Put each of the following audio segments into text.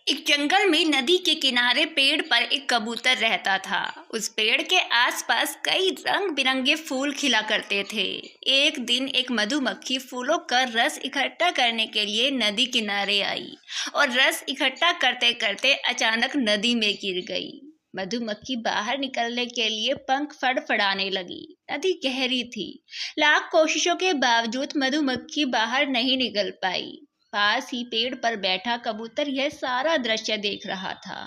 एक जंगल में नदी के किनारे पेड़ पर एक कबूतर रहता था। उस पेड़ के आसपास कई रंग बिरंगे फूल खिला करते थे। एक दिन एक मधुमक्खी फूलों का रस इकट्ठा करने के लिए नदी किनारे आई और रस इकट्ठा करते करते अचानक नदी में गिर गई। मधुमक्खी बाहर निकलने के लिए पंख फड़फड़ाने लगी। नदी गहरी थी। लाख कोशिशों के बावजूद मधुमक्खी बाहर नहीं निकल पाई। पास ही पेड़ पर बैठा कबूतर यह सारा दृश्य देख रहा था।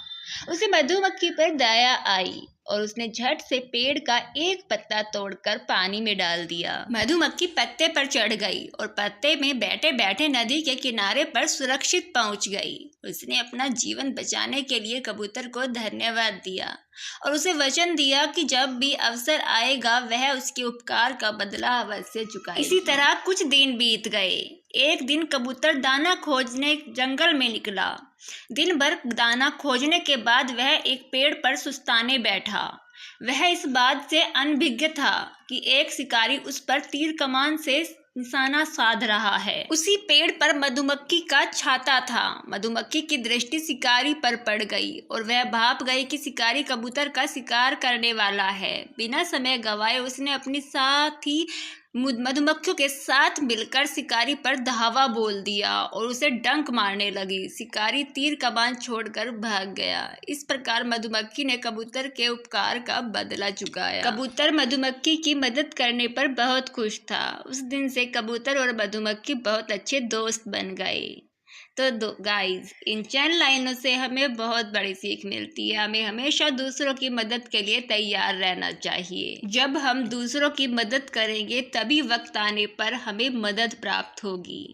उसे मधुमक्खी पर दया आई और उसने झट से पेड़ का एक पत्ता तोड़कर पानी में डाल दिया। मधुमक्खी पत्ते पर चढ़ गई और पत्ते में बैठे बैठे नदी के किनारे पर सुरक्षित पहुंच गई। उसने अपना जीवन बचाने के लिए कबूतर को धन्यवाद दिया और उसे वचन दिया कि जब भी अवसर आएगा वह उसके उपकार का बदला अवश्य चुकाएगी। इसी तरह कुछ दिन बीत गए। एक दिन कबूतर दाना खोजने जंगल में निकला। दिन भर दाना खोजने के बाद वह एक पेड़ पर सुस्ताने बैठा। वह इस बात से अनभिज्ञ था कि एक शिकारी उस पर तीर कमान से निशाना साध रहा है। उसी पेड़ पर मधुमक्खी का छाता था। मधुमक्खी की दृष्टि शिकारी पर पड़ गई और वह भाप गई कि शिकारी कबूतर का शिकार करने वाला है। बिना समय गंवाए उसने अपनी साथी मधुमक्खियों के साथ मिलकर शिकारी पर धावा बोल दिया और उसे डंक मारने लगी। शिकारी तीर कमान छोड़कर भाग गया। इस प्रकार मधुमक्खी ने कबूतर के उपकार का बदला चुकाया। कबूतर मधुमक्खी की मदद करने पर बहुत खुश था। उस दिन से कबूतर और मधुमक्खी बहुत अच्छे दोस्त बन गए। तो गाइस, इन चंद लाइनों से हमें बहुत बड़ी सीख मिलती है। हमें हमेशा दूसरों की मदद के लिए तैयार रहना चाहिए। जब हम दूसरों की मदद करेंगे तभी वक्त आने पर हमें मदद प्राप्त होगी।